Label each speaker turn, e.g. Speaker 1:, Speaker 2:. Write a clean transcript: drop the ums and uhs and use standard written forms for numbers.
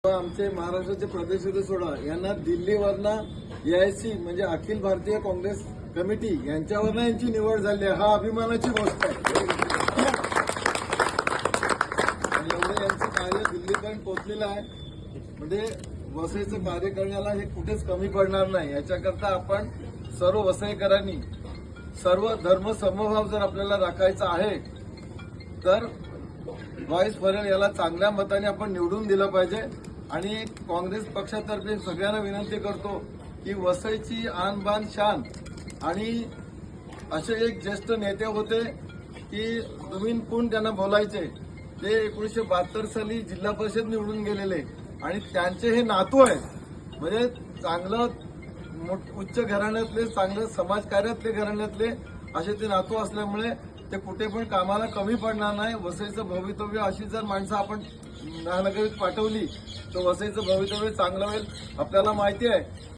Speaker 1: आमचे महाराष्ट्राचे प्रदेशाध्यक्ष सोडा यांना दिल्लीवरनं AIC म्हणजे अखिल भारतीय काँग्रेस कमिटी यांच्यावरनं यांची निवड झाली आहे। हा अभिमानाची गोष्ट आहे। एवढं यांचं कार्य दिल्लीपर्यंत पोहोचलेलं आहे, म्हणजे वसईचं कार्य करण्याला हे कुठेच कमी पडणार नाही। याच्याकरता आपण सर्व वसईकरांनी सर्व धर्म समभाव जर आपल्याला राखायचा आहे तर व्हाईस फरेल याला चांगल्या मताने आपण निवडून दिलं पाहिजे। आणि काँग्रेस पक्षातर्फे सगळ्यांना विनंती करतो की वसईची आन बान शान आणि असे एक ज्येष्ठ नेते होते की तुम्ही कोण त्यांना बोलायचे, ते 1972 साली जिल्हा परिषद निवडून गेलेले आणि त्यांचे हे नातू आहेत। म्हणजे चांगलं उच्च घराण्यातले, चांगलं समाजकार्यातले घराण्यातले असे ते नातू असल्यामुळे ते कुठे पण कामाला कमी पडणार नाही। वसईचं भवितव्य अशी जर माणसं आपण महानगरीत पाठवली तर वसईचं भवितव्य चांगलं होईल। आपल्याला माहिती आहे